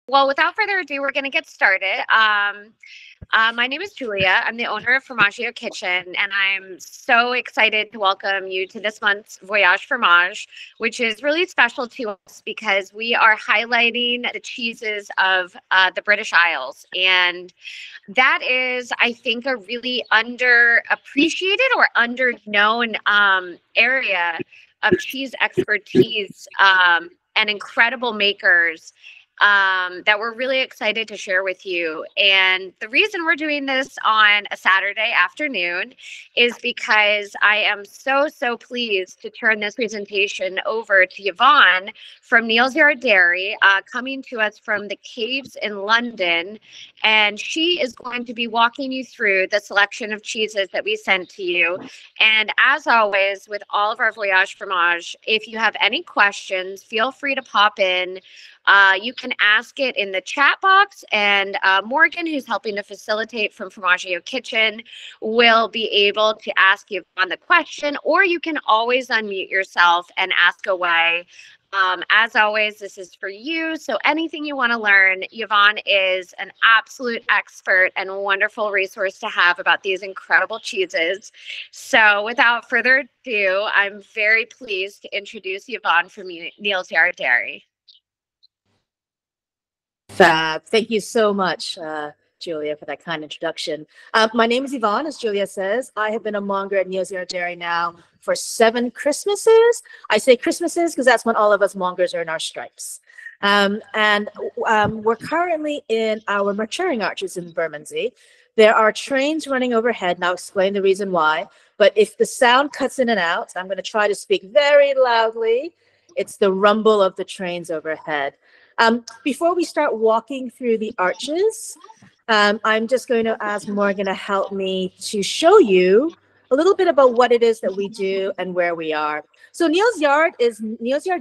Well, without further ado, we're going to get started. My name is Julia. I'm the owner of Fromage Kitchen, and I'm so excited to welcome you to this month's Voyage Fromage, which is really special to us because we are highlighting the cheeses of the British Isles. And that is, I think, a really underappreciated or underknown area of cheese expertise and incredible makers that we're really excited to share with you. And the reason we're doing this on a Saturday afternoon is because I am so pleased to turn this presentation over to Yvonne from Neal's Yard Dairy, coming to us from the caves in London. And she is going to be walking you through the selection of cheeses that we sent to you. And as always, with all of our Voyage Fromage, if you have any questions, feel free to pop in. You can ask it in the chat box, and Morgan, who's helping to facilitate from Fromage Kitchen, will be able to ask you on the question, or you can always unmute yourself and ask away. As always, this is for you. So anything you want to learn, Yvonne is an absolute expert and wonderful resource to have about these incredible cheeses. So without further ado, I'm very pleased to introduce Yvonne from Neal's Yard Dairy. Fab. Thank you so much, Julia, for that kind introduction. My name is Yvonne, as Julia says. I have been a monger at Neal's Yard Dairy now for 7 Christmases. I say Christmases because that's when all of us mongers are in our stripes. We're currently in our maturing arches in Bermondsey. There are trains running overhead, and I'll explain the reason why. But if the sound cuts in and out, I'm going to try to speak very loudly. It's the rumble of the trains overhead. Before we start walking through the arches, I'm just going to ask Morgan to help me to show you a little bit about what it is that we do and where we are. So Neal's Yard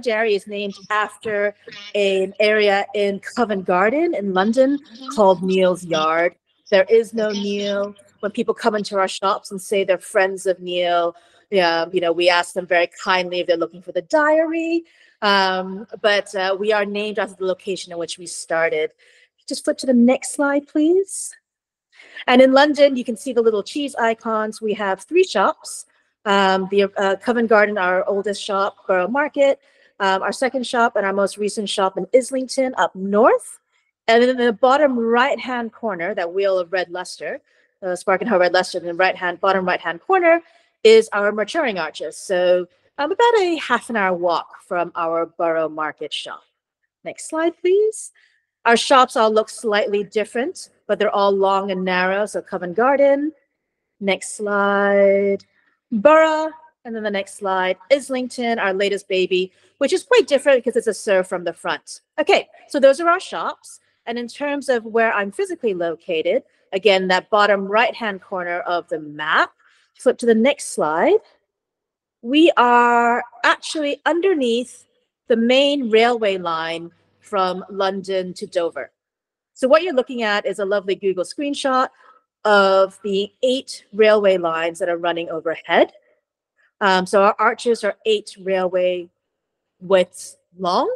Dairy is named after an area in Covent Garden in London called Neal's Yard. There is no Neal. When people come into our shops and say they're friends of Neal, we ask them very kindly if they're looking for the diary. But we are named after the location in which we started. Just flip to the next slide, please. And in London, you can see the little cheese icons. We have 3 shops. Covent Garden, our oldest shop, Borough Market, our second shop, and our most recent shop in Islington up north. And then in the bottom right-hand corner, that wheel of red luster, Spark and Hoe Red Luster, in the bottom right-hand corner is our maturing arches. So about a half an hour walk from our Borough Market shop. Next slide, please. Our shops all look slightly different, but they're all long and narrow. So Covent Garden, next slide, Borough, and then the next slide, Islington, our latest baby, which is quite different because it's a serve from the front. Okay, so those are our shops. And in terms of where I'm physically located, again, that bottom right-hand corner of the map, flip to the next slide. We are actually underneath the main railway line from London to Dover. So what you're looking at is a lovely Google screenshot of the 8 railway lines that are running overhead. So our arches are 8 railway widths long.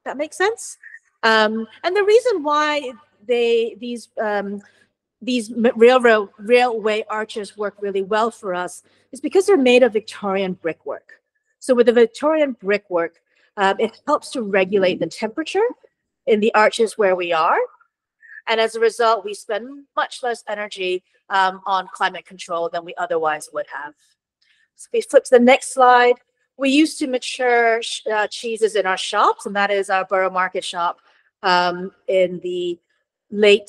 That makes sense. And the reason why these railway arches work really well for us is because they're made of Victorian brickwork. So with the Victorian brickwork, it helps to regulate the temperature in the arches where we are. And as a result, we spend much less energy on climate control than we otherwise would have. So we flip to the next slide. We used to mature cheeses in our shops, and that is our Borough Market shop in the mid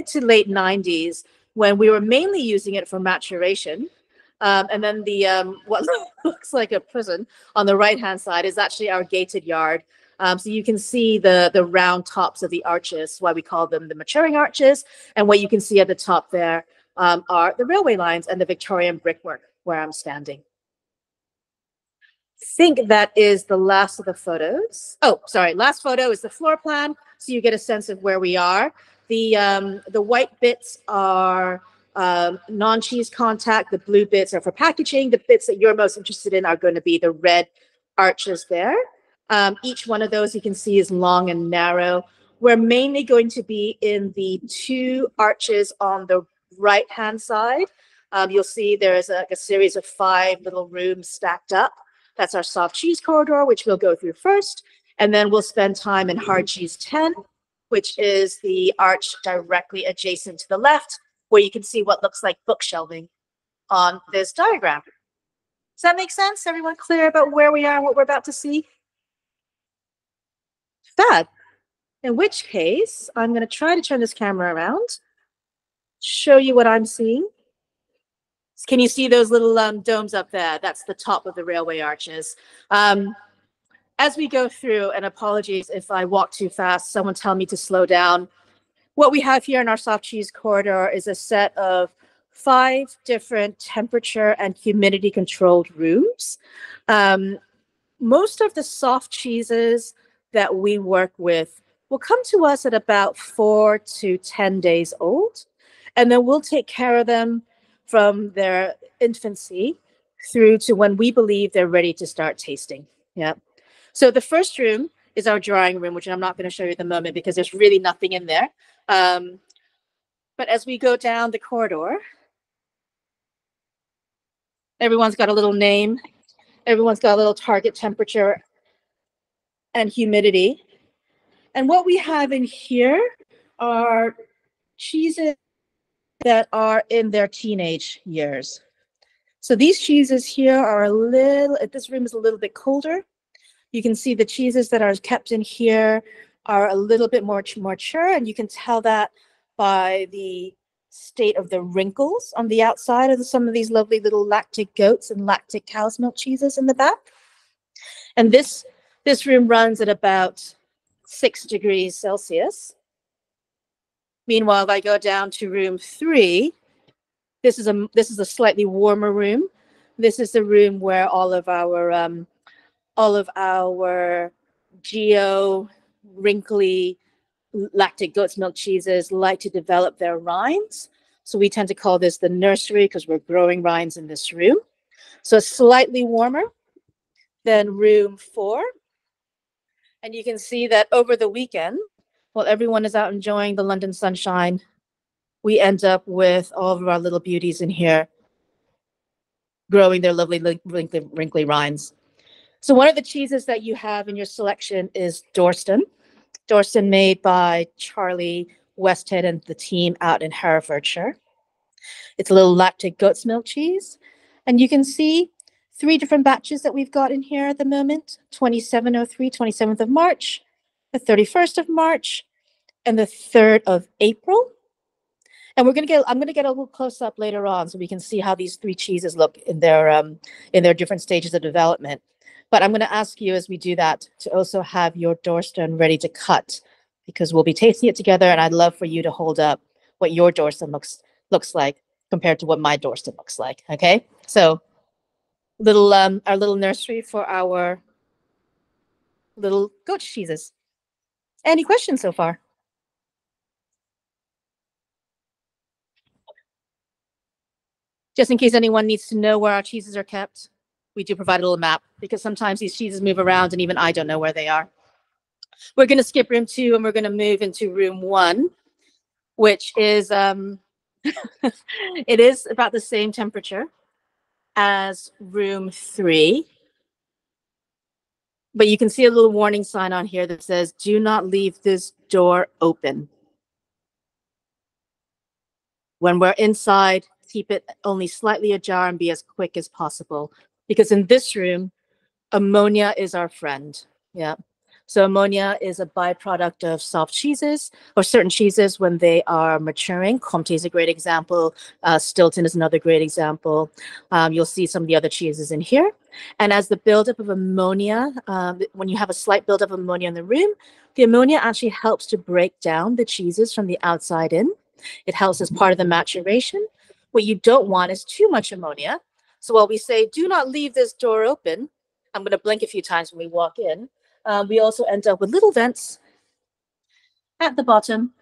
to late 90s, when we were mainly using it for maturation. And then what looks like a prison on the right-hand side is actually our gated yard. So you can see the round tops of the arches, why we call them the maturing arches. And what you can see at the top there are the railway lines and the Victorian brickwork where I'm standing. I think that is the last of the photos. Oh, sorry, last photo is the floor plan, so you get a sense of where we are. The white bits are non-cheese contact. The blue bits are for packaging. The bits that you're most interested in are going to be the red arches there. Each one of those you can see is long and narrow. We're mainly going to be in the 2 arches on the right-hand side. You'll see there's a series of 5 little rooms stacked up. That's our soft cheese corridor, which we'll go through first. And then we'll spend time in hard cheese 10, which is the arch directly adjacent to the left, where you can see what looks like bookshelving on this diagram. Does that make sense? Everyone clear about where we are and what we're about to see? Fab. In which case, I'm going to try to turn this camera around, show you what I'm seeing. Can you see those little domes up there? That's the top of the railway arches. As we go through, and apologies if I walk too fast, someone tell me to slow down. What we have here in our soft cheese corridor is a set of 5 different temperature and humidity controlled rooms. Most of the soft cheeses that we work with will come to us at about 4 to 10 days old, and then we'll take care of them from their infancy through to when we believe they're ready to start tasting. Yeah. So the first room is our drying room, which I'm not going to show you at the moment because there's really nothing in there. But as we go down the corridor, everyone's got a little name. Everyone's got a little target temperature and humidity. And what we have in here are cheeses that are in their teenage years. So these cheeses here are this room is a little bit colder. You can see the cheeses that are kept in here are a little bit more mature, and you can tell that by the state of the wrinkles on the outside of some of these lovely little lactic goats and lactic cow's milk cheeses in the back. And this room runs at about 6 degrees Celsius. Meanwhile, if I go down to room 3, this is a slightly warmer room. This is the room where all of our Yeoh, wrinkly lactic goat's milk cheeses like to develop their rinds. So we tend to call this the nursery because we're growing rinds in this room. So slightly warmer than room 4. And you can see that over the weekend, while everyone is out enjoying the London sunshine, we end up with all of our little beauties in here growing their lovely wrinkly rinds. So one of the cheeses that you have in your selection is Dorston. Dorston made by Charlie Westhead and the team out in Herefordshire. It's a little lactic goat's milk cheese. And you can see 3 different batches that we've got in here at the moment: 2703, 27th of March, the 31st of March, and the 3rd of April. And I'm going to get a little close up later on so we can see how these 3 cheeses look in their different stages of development. But I'm going to ask you as we do that to also have your Dorston ready to cut, because we'll be tasting it together, and I'd love for you to hold up what your Dorston looks like compared to what my Dorston looks like. Okay, so our little nursery for our little goat cheeses. Any questions so far? Just in case anyone needs to know where our cheeses are kept, we do provide a little map, because sometimes these cheeses move around and even I don't know where they are. We're going to skip room 2 and we're going to move into room 1, which is it is about the same temperature as room 3. But you can see a little warning sign on here that says, "Do not leave this door open." When we're inside, keep it only slightly ajar and be as quick as possible, because in this room, ammonia is our friend. Yeah. So ammonia is a byproduct of soft cheeses, or certain cheeses when they are maturing. Comté is a great example. Stilton is another great example. You'll see some of the other cheeses in here. And as the buildup of ammonia, when you have a slight buildup of ammonia in the room, the ammonia actually helps to break down the cheeses from the outside in. It helps as part of the maturation. What you don't want is too much ammonia. So while we say, do not leave this door open, I'm going to blink a few times when we walk in. We also end up with little vents at the bottom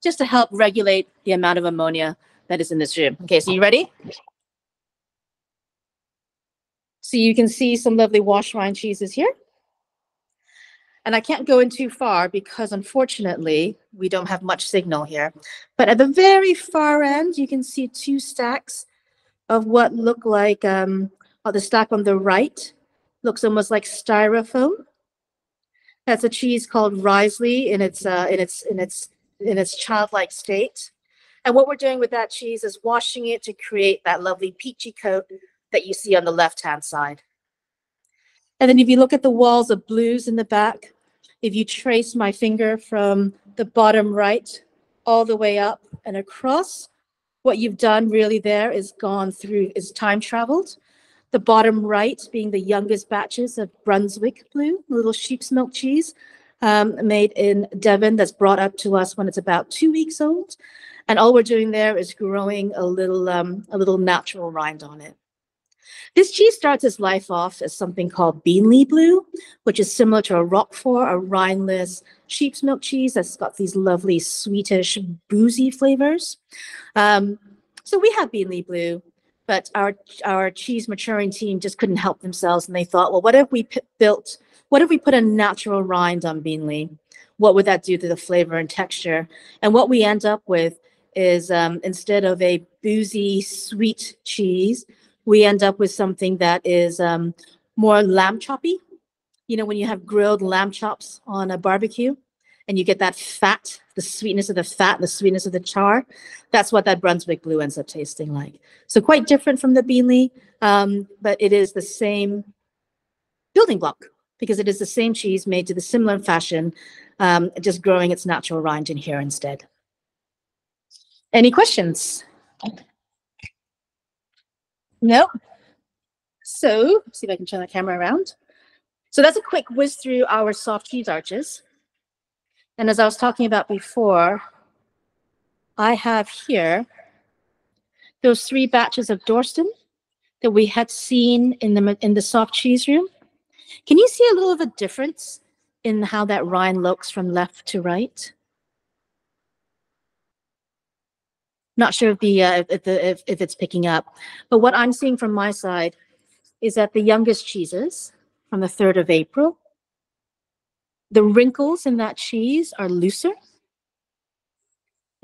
just to help regulate the amount of ammonia that is in this room. Okay, so you ready? So you can see some lovely wash rind cheeses here. And I can't go in too far because unfortunately we don't have much signal here. But at the very far end, you can see two stacks of what look like, the stack on the right looks almost like styrofoam. That's a cheese called Risley in its childlike state. And what we're doing with that cheese is washing it to create that lovely peachy coat that you see on the left-hand side. And then if you look at the walls of blues in the back, if you trace my finger from the bottom right all the way up and across, what you've done really there is time traveled. The bottom right being the youngest batches of Brunswick blue, little sheep's milk cheese made in Devon that's brought up to us when it's about 2 weeks old. And all we're doing there is growing a little natural rind on it. This cheese starts its life off as something called Beanley Blue, which is similar to a Roquefort, a rindless sheep's milk cheese that's got these lovely sweetish, boozy flavors. So we have Beanley Blue, but our cheese maturing team just couldn't help themselves, and they thought, well, what if we put a natural rind on Beanley? What would that do to the flavor and texture? And what we end up with is instead of a boozy, sweet cheese, we end up with something that is more lamb choppy. You know, when you have grilled lamb chops on a barbecue and you get that fat, the sweetness of the fat, the sweetness of the char, that's what that Brunswick Blue ends up tasting like. So quite different from the Beanley, but it is the same building block because it is the same cheese made to the similar fashion, just growing its natural rind in here instead. Any questions? No? So, see if I can turn the camera around. So that's a quick whiz through our soft cheese arches. And as I was talking about before, I have here those 3 batches of Dorsten that we had seen in the soft cheese room. Can you see a little of a difference in how that rind looks from left to right? Not sure if it's picking up, but what I'm seeing from my side is that the youngest cheeses from the 3rd of April, the wrinkles in that cheese are looser.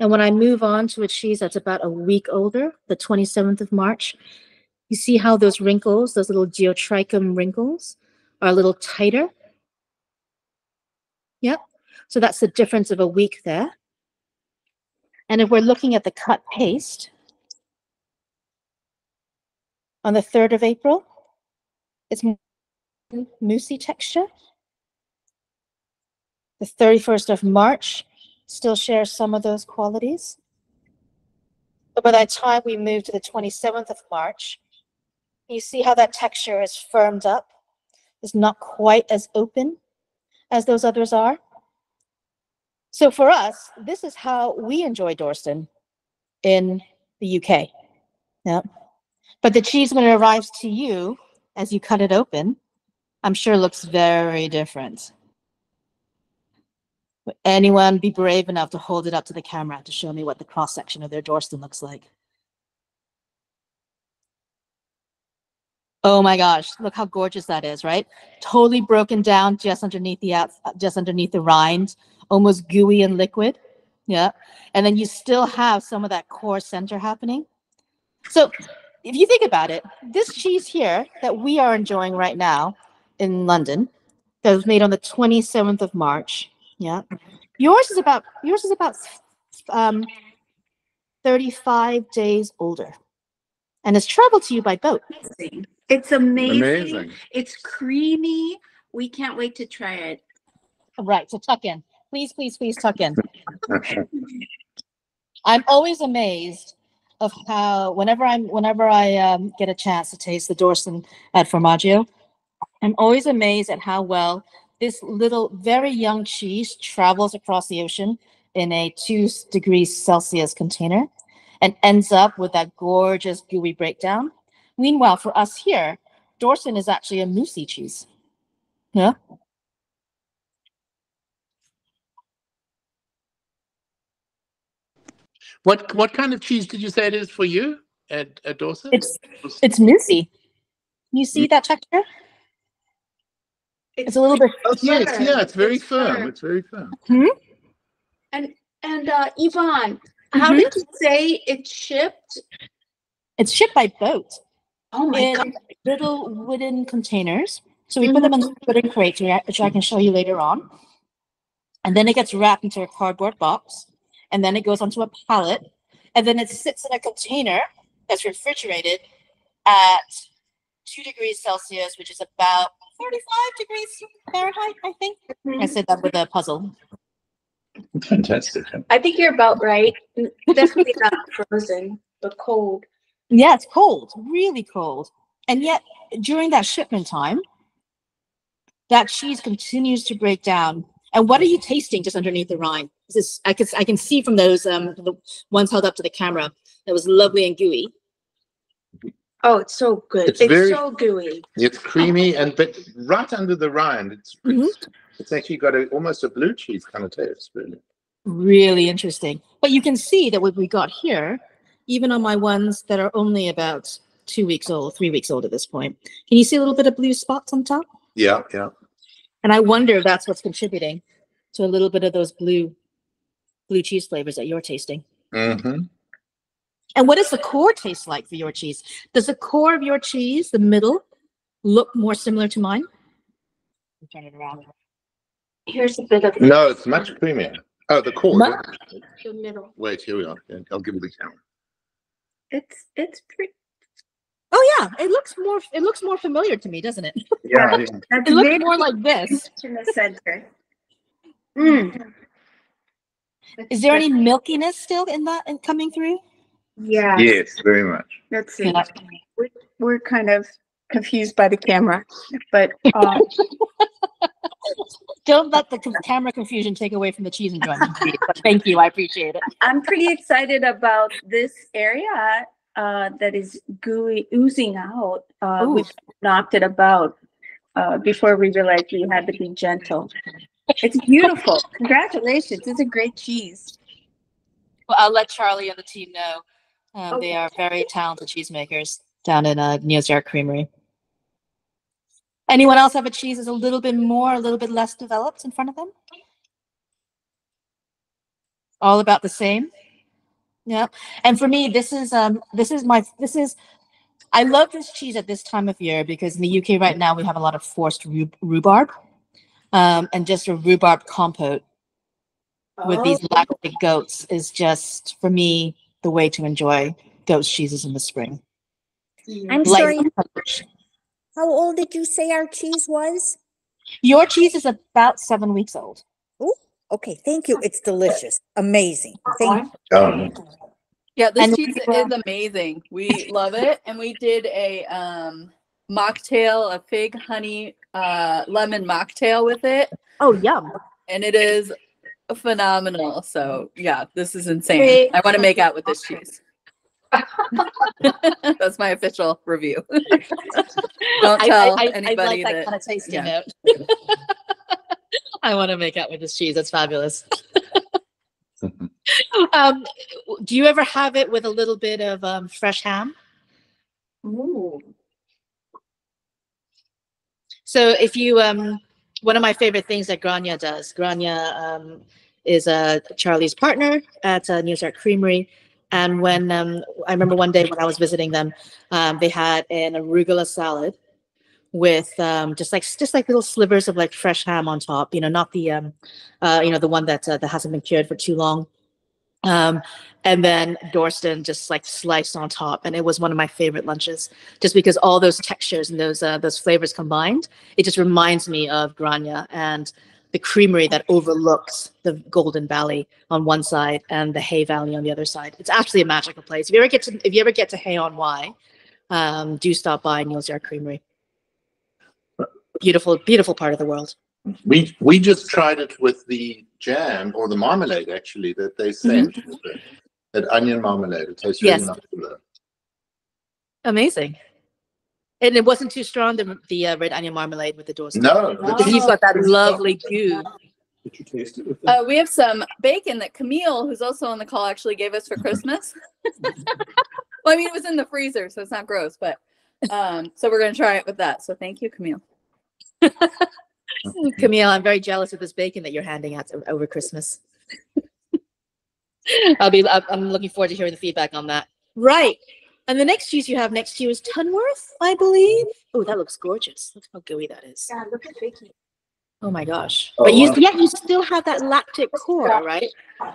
And when I move on to a cheese that's about a week older, the 27th of March, you see how those wrinkles, those little geotrichum wrinkles, are a little tighter. Yep. So that's the difference of a week there. And if we're looking at the cut paste, on the 3rd of April, it's moussey texture. The 31st of March still shares some of those qualities. But by the time we move to the 27th of March, you see how that texture is firmed up. It's not quite as open as those others are. So for us, this is how we enjoy Dorsten in the UK. Yeah. But the cheese, when it arrives to you, as you cut it open, I'm sure looks very different. Would anyone be brave enough to hold it up to the camera to show me what the cross-section of their Dorsten looks like? Oh my gosh, look how gorgeous that is, right? Totally broken down just underneath the rind, almost gooey and liquid. Yeah. And then you still have some of that core center happening. So if you think about it, this cheese here that we are enjoying right now in London, that was made on the 27th of March. Yeah. Yours is about 35 days older. And it's traveled to you by boat. It's amazing. It's creamy. We can't wait to try it. Right. So tuck in. Please, please, please tuck in. I'm always amazed of how whenever I get a chance to taste the Dorsten at Formaggio, I'm always amazed at how well this little very young cheese travels across the ocean in a 2 degrees Celsius container and ends up with that gorgeous gooey breakdown. Meanwhile, for us here, Dorsten is actually a moussey cheese. Yeah. What kind of cheese did you say it is for you at Dorset? It's moussey. You see that texture? It's a little bit. Oh, yes, firm. yeah, it's very It's firm. firm. It's very firm. And Yvonne, how did you say it's shipped? It's shipped by boat Oh my in God. little wooden containers. So we put them in wooden crates, which I can show you later on. And then it gets wrapped into a cardboard box. And then it goes onto a pallet. And then it sits in a container that's refrigerated at 2 degrees Celsius, which is about 45 degrees Fahrenheit, I think. I said that with a puzzle. Fantastic. I think you're about right. Definitely not frozen, but cold. Yeah, it's cold, really cold. And yet, during that shipment time, that cheese continues to break down. And what are you tasting just underneath the rind? I can see from those the ones held up to the camera. That was lovely and gooey. Oh, it's so good. It's It's very- so gooey. It's creamy, but right under the rind, it's actually got almost a blue cheese kind of taste, really. Really interesting. But you can see that what we got here, even on my ones that are only about 2 weeks old, 3 weeks old at this point, can you see a little bit of blue spots on top? Yeah, yeah. And I wonder if that's what's contributing to a little bit of those blue cheese flavors that you're tasting. Mm-hmm. And what does the core taste like for your cheese? Does the core of your cheese, the middle, look more similar to mine? Turn it around. Here's a bit of No, it's much creamier. Oh, the core. the middle. Wait, here we are. I'll give you the camera. It's pretty. Oh yeah, it looks more familiar to me, doesn't it? Yeah, That's It looks very more like this. in the center. Mm. Is there any milkiness still in that and coming through? Yeah. yes, very much. Let's see. Yeah. We're kind of confused by the camera, but Don't let the camera confusion take away from the cheese enjoyment. But thank you, I appreciate it. I'm pretty excited about this area that is gooey oozing out. Ooh. We knocked it about before we realized we had to be gentle. It's beautiful. Congratulations. It's a great cheese. Well, I'll let Charlie and the team know. They are very talented cheesemakers down in Neal's Yard Creamery. Anyone else have a cheese that's a little bit less developed in front of them? All about the same. Yeah. And for me, I love this cheese at this time of year because in the UK right now we have a lot of forced rhubarb, and just a rhubarb compote with these lactic goats is just, for me, the way to enjoy goat's cheeses in the spring. I'm Light sorry, touch. how old did you say our cheese was? Your cheese is about 7 weeks old. Okay, thank you. It's delicious. Amazing. Thank you. Yeah, this And cheese is amazing. We love it. And we did a mocktail, a fig honey lemon mocktail with it. Oh, yum. And it is phenomenal. So yeah, this is insane. Hey. I want to make out with this cheese. That's my official review. Don't tell I anybody like that kind of tasting yeah. note. I want to make out with this cheese. That's fabulous. Do you ever have it with a little bit of fresh ham? Ooh. So if you, one of my favorite things that Grania does, Grania is Charlie's partner at Neal's Yard Creamery. And when I remember one day when I was visiting them, they had an arugula salad with just like little slivers of like fresh ham on top. Not the the one that hasn't been cured for too long. And then Dorston just like sliced on top, and it was one of my favorite lunches, just because all those textures and those flavors combined. It just reminds me of Grania and the creamery that overlooks the Golden Valley on one side and the Hay Valley on the other side. It's actually a magical place. If you ever get to Hay on Wye, do stop by Neal's Yard Creamery. Beautiful, beautiful part of the world. We just tried it with the jam or the marmalade actually that they sent. That onion marmalade. It tastes really nice. Amazing. And it wasn't too strong, the red onion marmalade with the Dorston. No, Because you've got that lovely goo. Did you taste it? We have some bacon that Camille, who's also on the call, actually gave us for Christmas. Well, I mean, it was in the freezer, so it's not gross, but so we're going to try it with that. So thank you, Camille. Camille, I'm very jealous of this bacon that you're handing out over Christmas. I'm looking forward to hearing the feedback on that. Right. And the next cheese you have next to you is Tunworth, I believe. Oh, that looks gorgeous. Look how gooey that is. Yeah, look at Vicky. Oh my gosh. Oh, But wow. yet you still have that lactic core, right?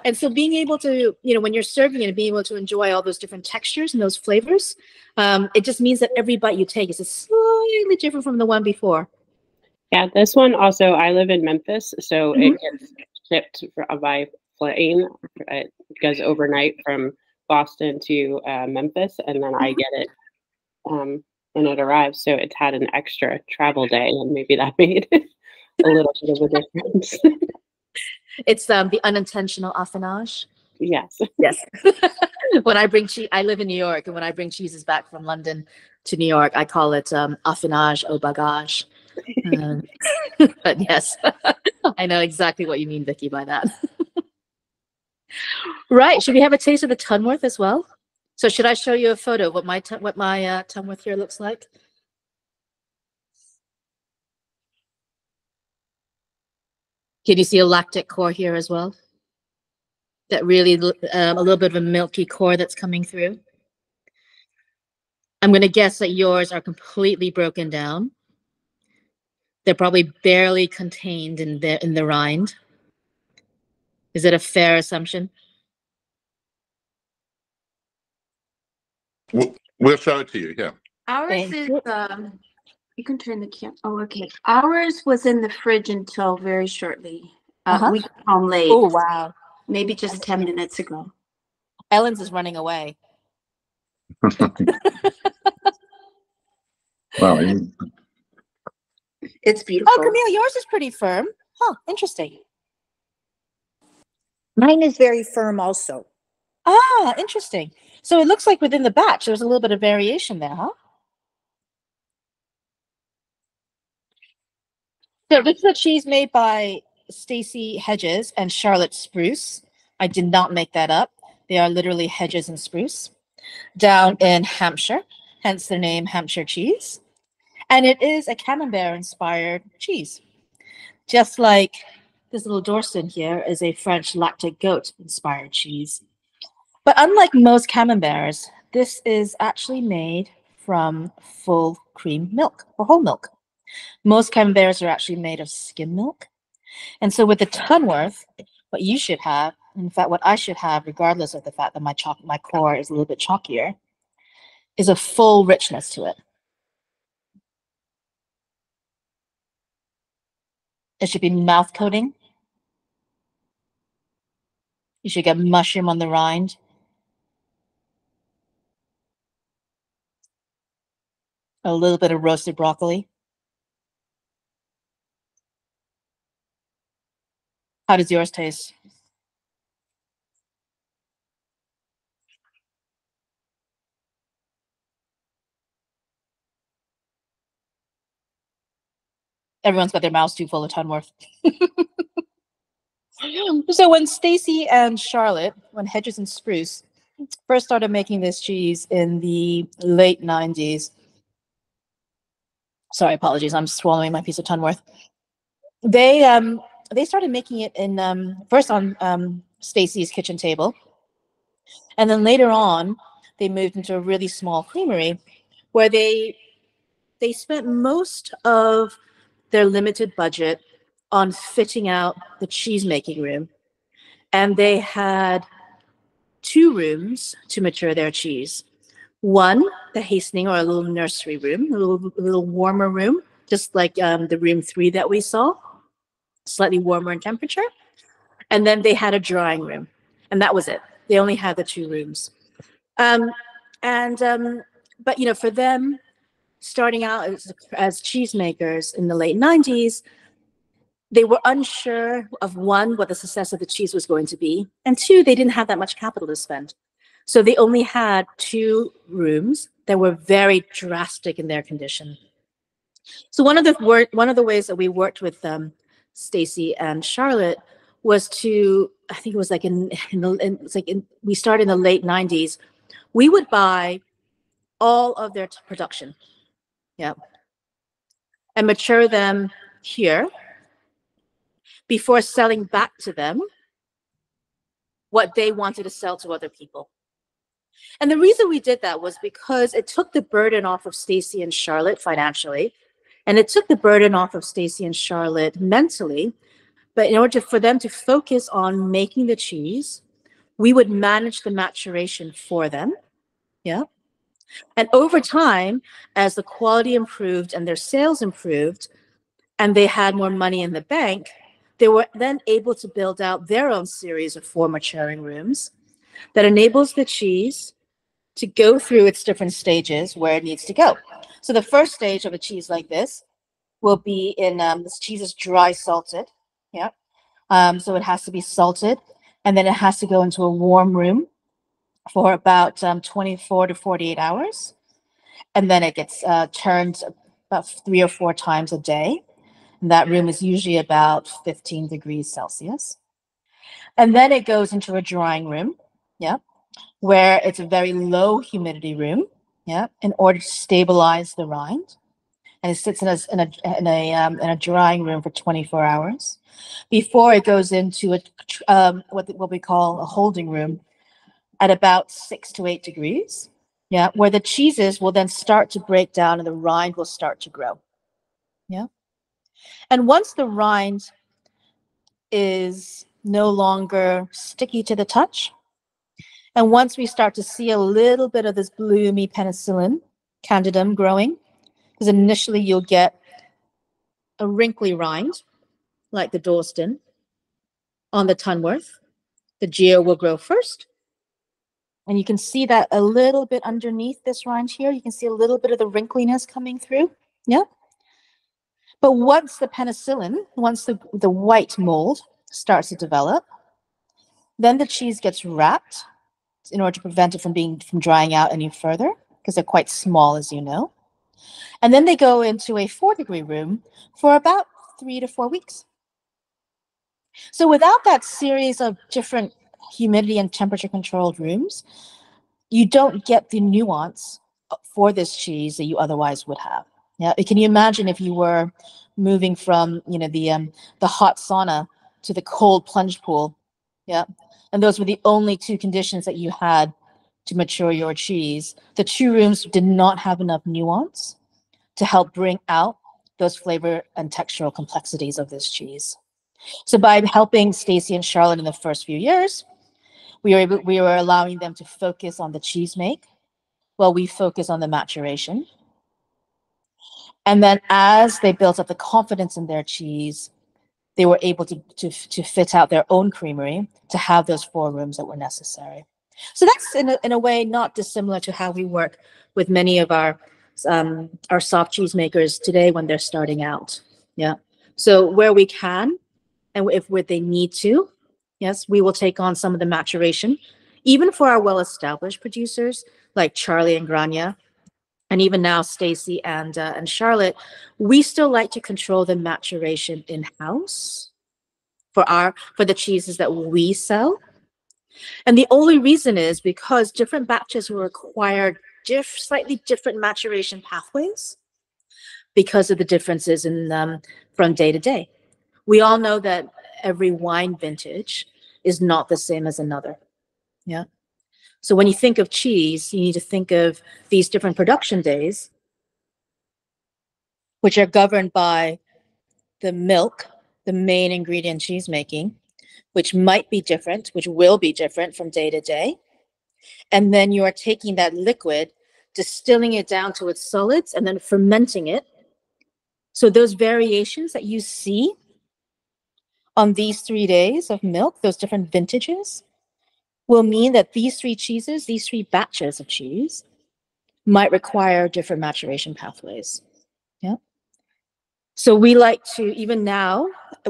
And so being able to, when you're serving it and being able to enjoy all those different textures and those flavors, it just means that every bite you take is slightly different from the one before. Yeah, this one also, I live in Memphis, so it gets shipped by plane. It goes overnight from Boston to Memphis, and then I get it when it arrives. So it's had an extra travel day, and maybe that made a little bit of a difference. It's the unintentional affinage. Yes. Yes. When I bring cheese, I live in New York, and when I bring cheeses back from London to New York, I call it affinage au bagage. But yes, I know exactly what you mean, Vicky, by that. Right. Should we have a taste of the Tunworth as well? So should I show you a photo of what my Tunworth here looks like? Can you see a lactic core here as well? That really, a little bit of a milky core that's coming through. I'm going to guess that yours are completely broken down. They're probably barely contained in the rind. Is it a fair assumption? We'll show it to you. Yeah. Ours Thank is you. you can turn the camera. Oh, okay. Ours was in the fridge until very shortly. We got home late. Oh, wow. Maybe just 10 minutes ago. Ellen's is running away. Wow. It's beautiful. Oh, Camille, yours is pretty firm. Huh, interesting. Mine is very firm also. Ah, interesting. So it looks like within the batch, there's a little bit of variation there, huh? So this is a cheese made by Stacy Hedges and Charlotte Spruce. I did not make that up. They are literally hedges and spruce down in Hampshire, hence the name Hampshire cheese. And it is a camembert-inspired cheese. Just like this little Dorson here is a French lactic goat-inspired cheese. But unlike most camemberts, this is actually made from full cream milk or whole milk. Most camemberts are actually made of skim milk. And so with the Tunworth, what you should have, in fact, what I should have, regardless of the fact that my core is a little bit chalkier, is a full richness to it. It should be mouth coating. You should get mushroom on the rind. A little bit of roasted broccoli. How does yours taste? Everyone's got their mouths too full of Tunworth. So when Stacy and Charlotte, when Hedges and Spruce first started making this cheese in the late 90s, sorry, apologies, I'm swallowing my piece of Tunworth. They started making it in first on Stacy's kitchen table, and then later on they moved into a really small creamery where they spent most of their limited budget on fitting out the cheese making room, and they had 2 rooms to mature their cheese. One, the hastening or a little nursery room, a little warmer room, just like the room 3 that we saw, slightly warmer in temperature. And then they had a drying room, and that was it. They only had the 2 rooms. But for them, starting out as cheesemakers in the late 90s, they were unsure of 1, what the success of the cheese was going to be, and 2, they didn't have that much capital to spend. So they only had 2 rooms that were very drastic in their condition. So one of the ways that we worked with Stacy and Charlotte was to, I think it was like we started in the late 90s. We would buy all of their production, yeah, and mature them here before selling back to them what they wanted to sell to other people. And the reason we did that was because it took the burden off of Stacy and Charlotte financially, and it took the burden off of Stacy and Charlotte mentally. But in order for them to focus on making the cheese, we would manage the maturation for them. Yeah. And over time, as the quality improved and their sales improved, and they had more money in the bank, they were then able to build out their own series of 4 maturing rooms that enables the cheese to go through its different stages where it needs to go. So the first stage of a cheese like this will be in, this cheese is dry salted. Yeah. So it has to be salted, and then it has to go into a warm room for about 24 to 48 hours. And then it gets turned about 3 or 4 times a day. And that room is usually about 15 degrees Celsius. And then it goes into a drying room, yeah, where it's a very low humidity room, yeah, in order to stabilize the rind. And it sits in a drying room for 24 hours before it goes into what we call a holding room at about 6 to 8 degrees, yeah, where the cheeses will then start to break down and the rind will start to grow, yeah. And once the rind is no longer sticky to the touch, and once we start to see a little bit of this bloomy penicillin candidum growing, because initially you'll get a wrinkly rind, like the Dalston, on the Tunworth. The Yeoh will grow first. And you can see that a little bit underneath this rind here. You can see a little bit of the wrinkliness coming through. Yeah. But once the penicillin, once the white mold starts to develop, then the cheese gets wrapped in order to prevent it from drying out any further, because they're quite small, as you know. And then they go into a 4-degree room for about 3 to 4 weeks. So without that series of different humidity and temperature controlled rooms, you don't get the nuance for this cheese that you otherwise would have. Yeah, can you imagine if you were moving from, you know, the hot sauna to the cold plunge pool? Yeah, and those were the only 2 conditions that you had to mature your cheese. The 2 rooms did not have enough nuance to help bring out those flavor and textural complexities of this cheese. So by helping Stacy and Charlotte in the first few years, we were allowing them to focus on the cheese make while we focus on the maturation. And then as they built up the confidence in their cheese, they were able to fit out their own creamery to have those 4 rooms that were necessary. So that's in a way not dissimilar to how we work with many of our soft cheese makers today when they're starting out. Yeah. So where we can, and if they need to, yes, we will take on some of the maturation, even for our well-established producers like Charlie and Grania, and even now Stacy and Charlotte. We still like to control the maturation in-house for the cheeses that we sell. And the only reason is because different batches will require slightly different maturation pathways because of the differences in from day to day. We all know that every wine vintage is not the same as another. Yeah. So when you think of cheese, you need to think of these different production days, which are governed by the milk, the main ingredient cheese making, which might be different, which will be different from day to day. And then you are taking that liquid, distilling it down to its solids, and then fermenting it. So those variations that you see on these 3 days of milk, those different vintages, will mean that these 3 cheeses, these 3 batches of cheese, might require different maturation pathways. Yeah. So we like to, even now,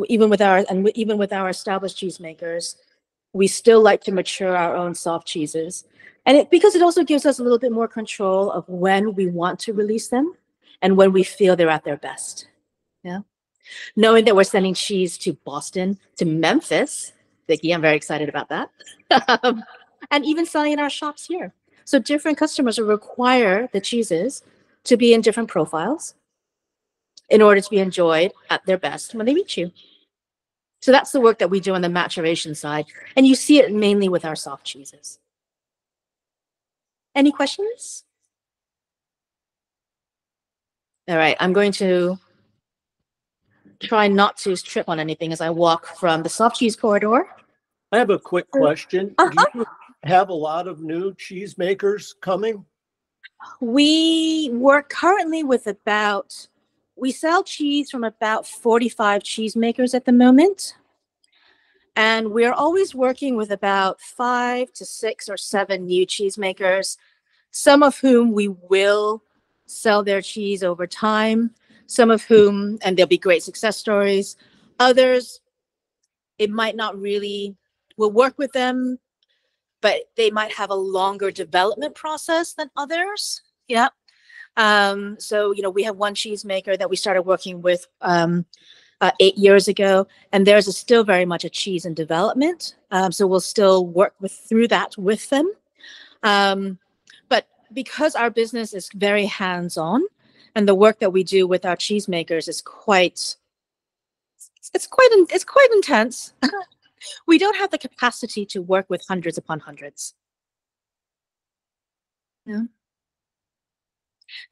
even with our established cheese makers, we still like to mature our own soft cheeses. And because it also gives us a little bit more control of when we want to release them and when we feel they're at their best. Yeah. Knowing that we're sending cheese to Boston, to Memphis, Vicky, I'm very excited about that. And even selling in our shops here. So different customers will require the cheeses to be in different profiles in order to be enjoyed at their best when they reach you. So that's the work that we do on the maturation side. And you see it mainly with our soft cheeses. Any questions? All right, I'm going to try not to trip on anything as I walk from the soft cheese corridor. I have a quick question. Uh-huh. Do you have a lot of new cheesemakers coming? We work currently with we sell cheese from about 45 cheesemakers at the moment. And we're always working with about 5 to 6 or 7 new cheesemakers, some of whom we will sell their cheese over time, some of whom, and there'll be great success stories. Others, it might not really, we'll work with them, but they might have a longer development process than others. Yeah. So, we have one cheesemaker that we started working with 8 years ago, and theirs is still very much a cheese in development. So we'll still work through that with them. But because our business is very hands-on, and the work that we do with our cheesemakers is quite intense. We don't have the capacity to work with hundreds upon hundreds. Yeah.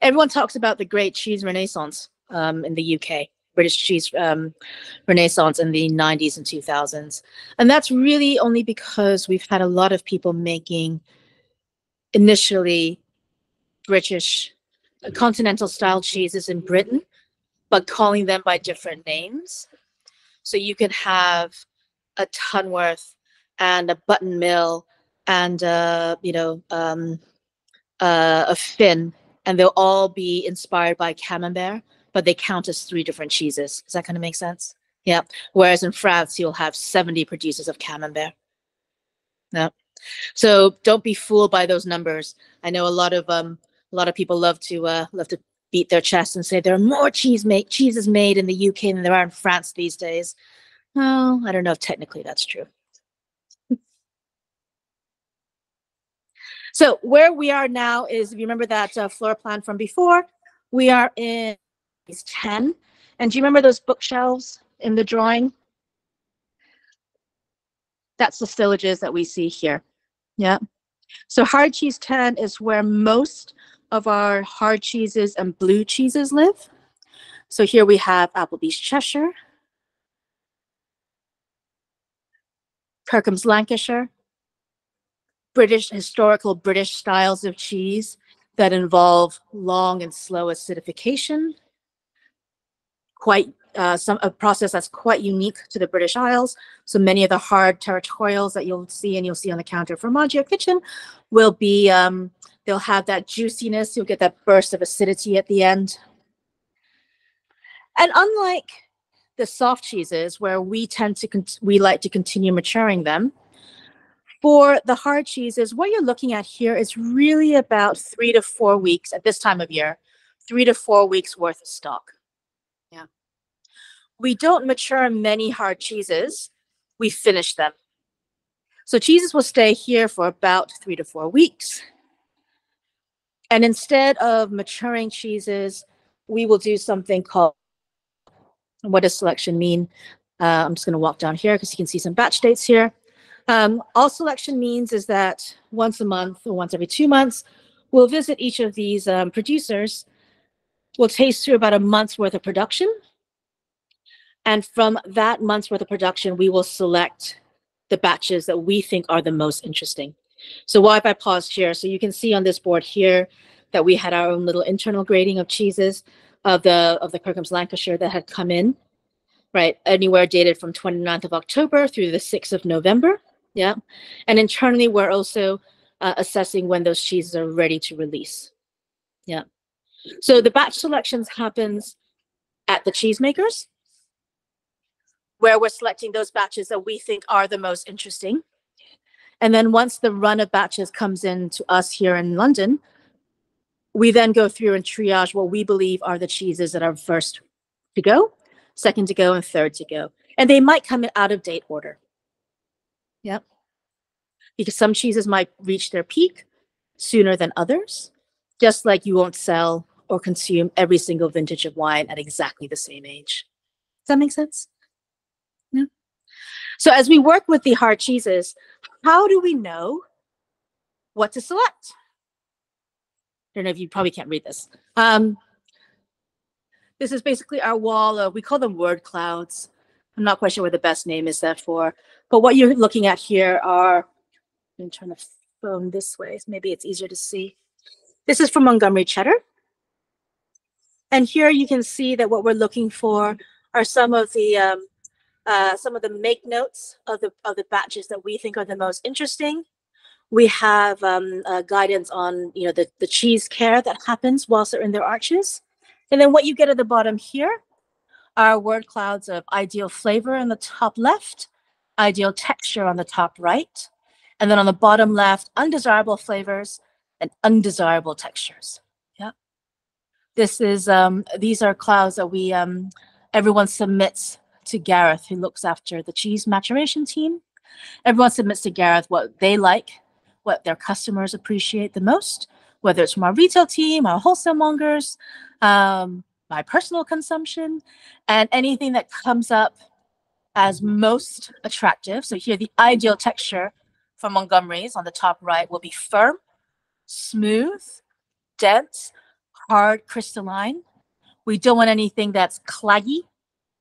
Everyone talks about the great cheese renaissance in the UK, British cheese renaissance in the 90s and 2000s. And that's really only because we've had a lot of people making initially British continental style cheeses in Britain, but calling them by different names. So you can have a Tunworth and a Button Mill and a Finn, and they'll all be inspired by Camembert, but they count as 3 different cheeses. Does that kind of make sense? Yeah. Whereas in France, you'll have 70 producers of Camembert. Yeah. So don't be fooled by those numbers. I know a lot of people love to beat their chest and say there are more cheeses made in the UK than there are in France these days. Well, I don't know if technically that's true. So where we are now is, if you remember that floor plan from before, we are in 10. And do you remember those bookshelves in the drawing? That's the stillages that we see here. Yeah. So hard cheese 10 is where most of our hard cheeses and blue cheeses live. So here we have Applebee's Cheshire, Kirkham's Lancashire, historical British styles of cheese that involve long and slow acidification, a process that's quite unique to the British Isles. So many of the hard territorials that you'll see on the counter for Fromage Kitchen will be, they'll have that juiciness. You'll get that burst of acidity at the end. And unlike the soft cheeses, where we like to continue maturing them, for the hard cheeses, what you're looking at here is really about 3 to 4 weeks at this time of year, 3 to 4 weeks worth of stock. Yeah. We don't mature many hard cheeses. We finish them. So cheeses will stay here for about 3 to 4 weeks. And instead of maturing cheeses, we will do something called, what does selection mean? I'm just going to walk down here because you can see some batch dates here. All selection means is that once a month or once every 2 months, we'll visit each of these producers. We'll taste through about a month's worth of production. And from that month's worth of production, we will select the batches that we think are the most interesting. So why have I paused here? So you can see on this board here that we had our own little internal grading of cheeses of the Kirkham's Lancashire that had come in, right? Anywhere dated from 29th of October through the 6th of November. Yeah. And internally, we're also assessing when those cheeses are ready to release. Yeah. So the batch selections happens at the cheesemakers, where we're selecting those batches that we think are the most interesting. And then once the run of batches comes in to us here in London, we then go through and triage what we believe are the cheeses that are first to go, second to go, and third to go. And they might come in out of date order. Yep. Because some cheeses might reach their peak sooner than others, just like you won't sell or consume every single vintage of wine at exactly the same age. Does that make sense? Yeah. So as we work with the hard cheeses, how do we know what to select? I don't know if you probably can't read this. This is basically our wall of, we call them word clouds. I'm not quite sure what the best name is that for, but what you're looking at here are, I'm trying to phone this way, so maybe it's easier to see. This is from Montgomery cheddar. And here you can see that what we're looking for are some of the make notes of the batches that we think are the most interesting. We have guidance on the cheese care that happens whilst they're in their arches. And then what you get at the bottom here are word clouds of ideal flavor on the top left, ideal texture on the top right, and then on the bottom left, undesirable flavors and undesirable textures. Yeah. This is these are clouds that we everyone submits to Gareth, who looks after the cheese maturation team. Everyone submits to Gareth what they like, what their customers appreciate the most, whether it's from our retail team, our wholesale mongers, my personal consumption, and anything that comes up as most attractive. So here, the ideal texture for Montgomery's on the top right will be firm, smooth, dense, hard, crystalline. We don't want anything that's claggy.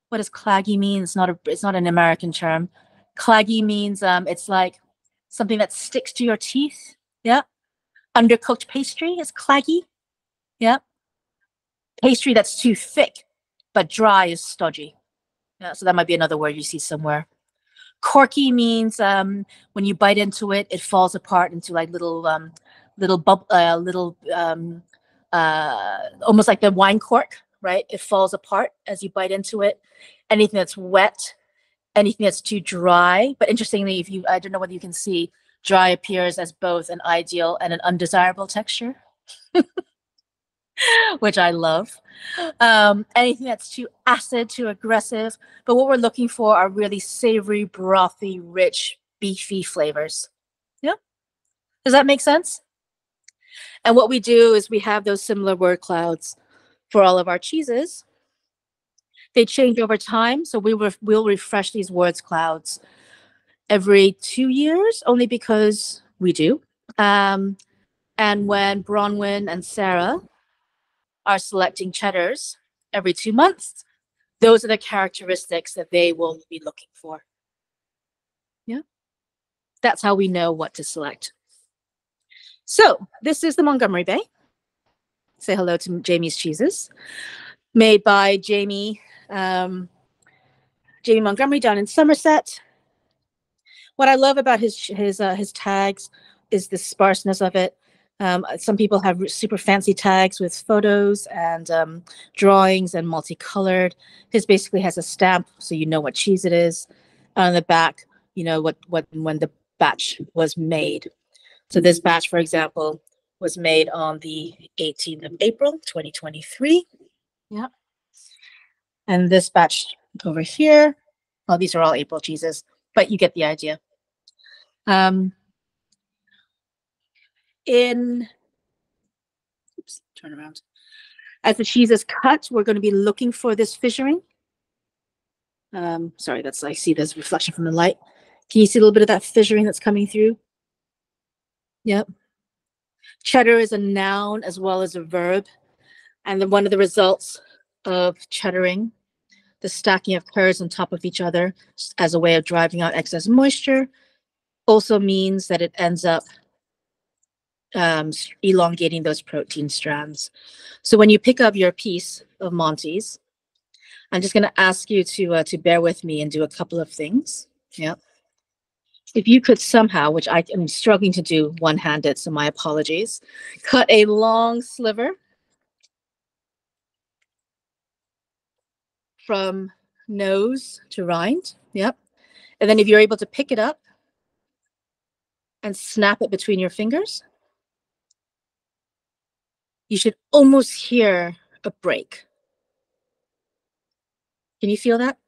What does claggy mean? It's not an American term. Claggy means it's like something that sticks to your teeth. Yeah. Undercooked pastry is claggy. Yeah. Pastry that's too thick but dry is stodgy. Yeah, so that might be another word you see somewhere. Corky means when you bite into it, it falls apart into like little almost like the wine cork, right? It falls apart as you bite into it. Anything that's wet, anything that's too dry. But interestingly, I don't know whether you can see, dry appears as both an ideal and an undesirable texture, which I love. Anything that's too acid, too aggressive. But what we're looking for are really savory, brothy, rich, beefy flavors. Yeah. Does that make sense? And what we do is we have those similar word clouds for all of our cheeses. They change over time, so we'll refresh these words clouds every 2 years, only because we do. And when Bronwyn and Sarah are selecting cheddars every 2 months, those are the characteristics that they will be looking for. Yeah, that's how we know what to select. So this is the Montgomery Bay. Say hello to Jamie's Cheeses, made by Jamie Montgomery down in Somerset. What I love about his tags is the sparseness of it. Some people have super fancy tags with photos and drawings and multicolored. His basically has a stamp, so you know what cheese it is. On the back, you know when the batch was made. So this batch, for example, was made on the 18th of April, 2023. Yeah. And this batch over here, well, these are all April cheeses, but you get the idea. Turn around. As the cheese is cut, we're going to be looking for this fissuring. Sorry, I see this reflection from the light. Can you see a little bit of that fissuring that's coming through? Yep. Cheddar is a noun as well as a verb. And then one of the results of cheddaring, the stacking of curds on top of each other as a way of driving out excess moisture, also means that it ends up elongating those protein strands. So when you pick up your piece of Monty's, I'm just going to ask you to bear with me and do a couple of things. Yep. If you could somehow, which I am struggling to do one-handed, so my apologies, cut a long sliver from nose to rind. Yep. And then if you're able to pick it up and snap it between your fingers, you should almost hear a break. Can you feel that?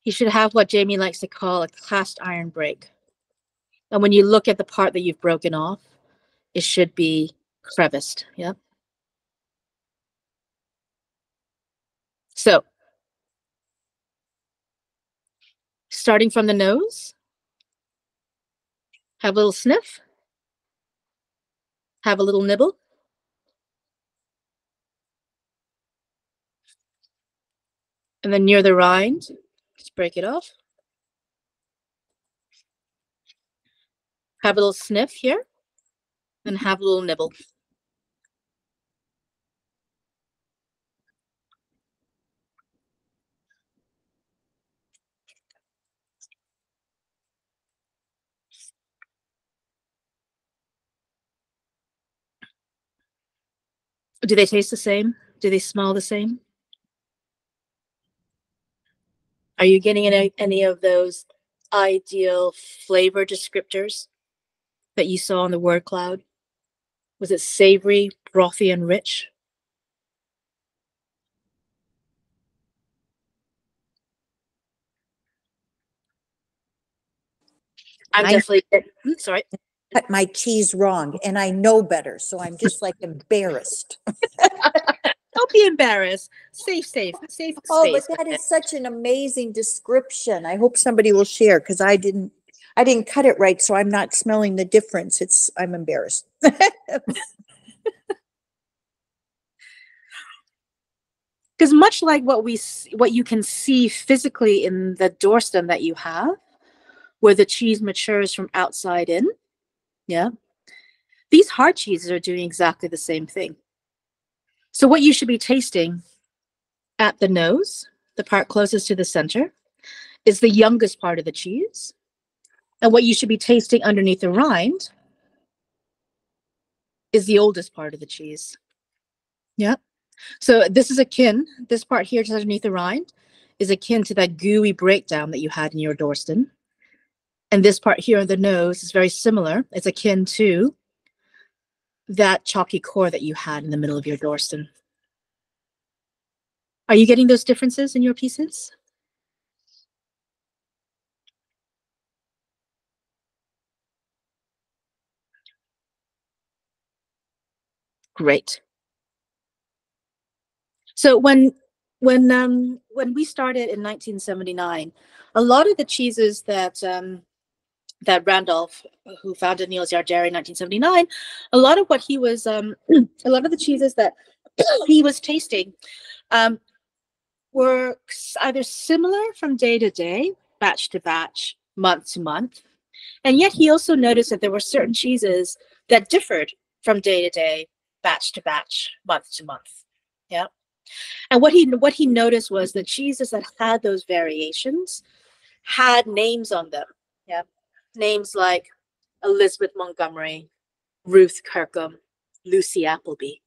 You should have what Jamie likes to call a cast iron break. And when you look at the part that you've broken off, it should be creviced. Yeah. So, starting from the nose, have a little sniff, have a little nibble. And then near the rind, just break it off. Have a little sniff here, and have a little nibble. Do they taste the same? Do they smell the same? Are you getting any of those ideal flavor descriptors that you saw on the word cloud? Was it savory, brothy, and rich? I'm I definitely sorry. cut my cheese wrong and I know better, so I'm just like embarrassed. Don't be embarrassed. Safe Oh, space. but that is such an amazing description. I hope somebody will share because I didn't cut it right, so I'm not smelling the difference. I'm embarrassed. Because much like what you can see physically in the doorstem that you have, where the cheese matures from outside in, yeah, these hard cheeses are doing exactly the same thing. So what you should be tasting at the nose, the part closest to the center, is the youngest part of the cheese. And what you should be tasting underneath the rind is the oldest part of the cheese. Yeah. So this is akin, this part here just underneath the rind is akin to that gooey breakdown that you had in your doorstem. And this part here on the nose is very similar. It's akin to that chalky core that you had in the middle of your doorstem. Are you getting those differences in your pieces? Great. So when we started in 1979, a lot of the cheeses that that Randolph, who founded Neal's Yard Dairy in 1979, a lot of what he was, a lot of the cheeses that he was tasting were either similar from day to day, batch to batch, month to month, and yet he also noticed that there were certain cheeses that differed from day to day, batch to batch, month to month. Yeah. And what he noticed was the cheeses that had those variations had names on them. Yeah. Names like Elizabeth Montgomery, Ruth Kirkham, Lucy Appleby.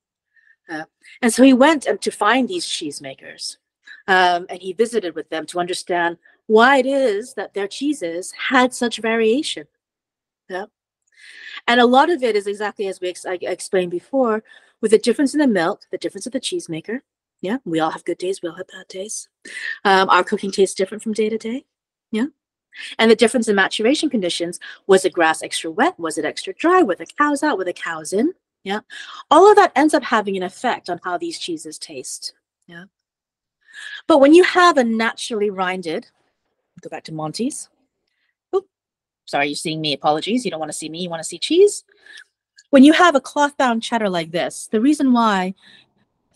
And so he went to find these cheesemakers, and he visited with them to understand why it is that their cheeses had such variation. Yeah. And a lot of it is exactly as I explained before, with the difference in the milk, the difference of the cheesemaker. Yeah, we all have good days, we all have bad days. Our cooking tastes different from day to day. Yeah. And the difference in maturation conditions, was the grass extra wet? Was it extra dry? Were the cows out? Were the cows in? Yeah. All of that ends up having an effect on how these cheeses taste. Yeah. But when you have a naturally rinded, go back to Monty's. Oh, sorry, you're seeing me. Apologies. You don't want to see me. You want to see cheese. When you have a cloth bound cheddar like this, the reason why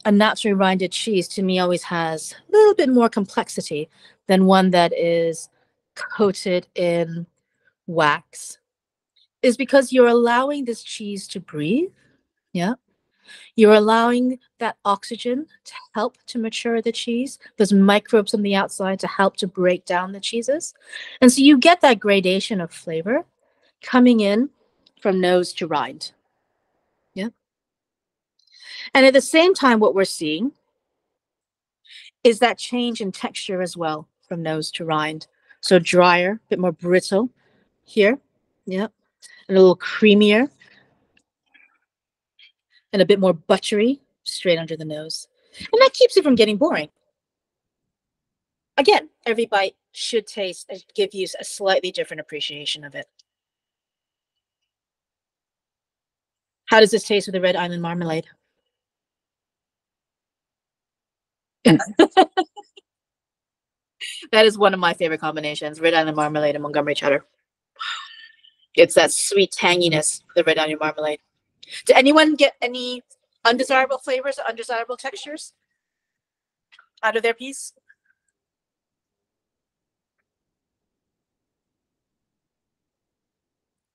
a naturally rinded cheese to me always has a little bit more complexity than one that is coated in wax is because you're allowing this cheese to breathe. Yeah. You're allowing that oxygen to help to mature the cheese, those microbes on the outside to help to break down the cheeses. And so you get that gradation of flavor coming in from nose to rind. Yeah. And at the same time, what we're seeing is that change in texture as well from nose to rind. So drier, a bit more brittle here. Yeah. And a little creamier and a bit more buttery straight under the nose. And that keeps it from getting boring. Again, every bite should taste and give you a slightly different appreciation of it. How does this taste with the Red Island marmalade? That is one of my favorite combinations, red onion marmalade and Montgomery cheddar. It's that sweet tanginess, the red onion marmalade. Did anyone get any undesirable flavors or undesirable textures out of their piece?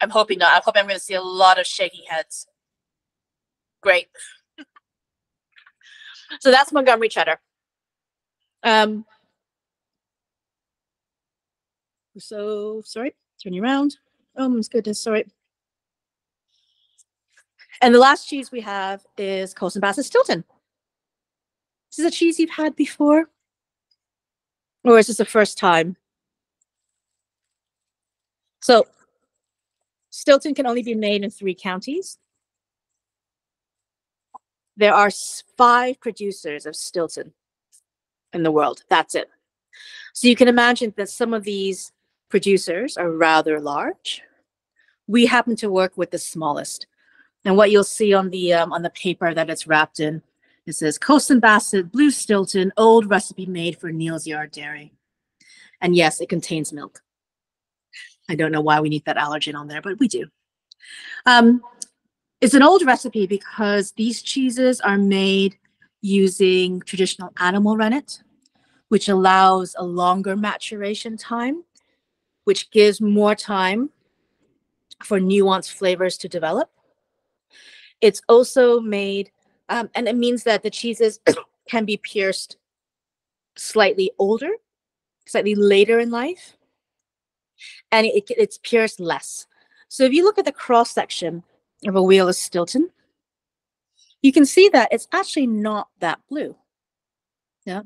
I'm hoping not. I'm hoping I'm going to see a lot of shaking heads. Great. So that's Montgomery cheddar. So sorry, turn you around. Oh my goodness, sorry. And the last cheese we have is Colson Bassett Stilton. This is a cheese you've had before? Or is this the first time? So Stilton can only be made in 3 counties. There are 5 producers of Stilton in the world. That's it. So you can imagine that some of these producers are rather large. We happen to work with the smallest. And what you'll see on the paper that it's wrapped in, it says Colson Bassett Blue Stilton, old recipe made for Neal's Yard Dairy. And yes, it contains milk. I don't know why we need that allergen on there, but we do. It's an old recipe because these cheeses are made using traditional animal rennet, which allows a longer maturation time, which gives more time for nuanced flavors to develop. It's also made, and it means that the cheeses can be pierced slightly older, slightly later in life, and it's pierced less. So if you look at the cross section of a wheel of Stilton, you can see that it's actually not that blue. Yeah.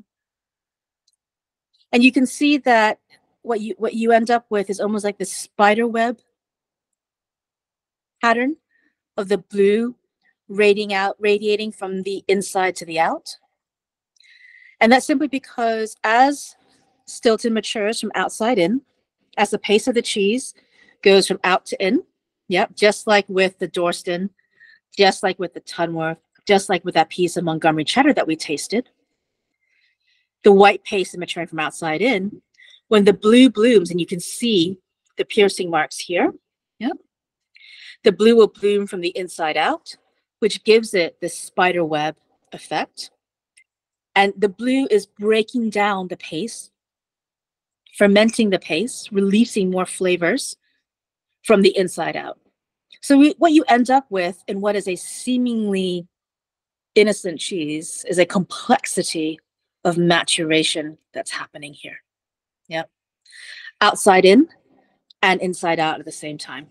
And you can see that what you end up with is almost like the spider web pattern of the blue radiating from the inside to the out. And that's simply because as Stilton matures from outside in, as the pace of the cheese goes from out to in, yep, just like with the Dorston, just like with the Tunworth, just like with that piece of Montgomery cheddar that we tasted, the white paste is maturing from outside in. When the blue blooms, and you can see the piercing marks here, yep, the blue will bloom from the inside out, which gives it this spider web effect. And the blue is breaking down the paste, fermenting the paste, releasing more flavors from the inside out. So what you end up with in what is a seemingly innocent cheese is a complexity of maturation that's happening here. Yep. Outside in and inside out at the same time.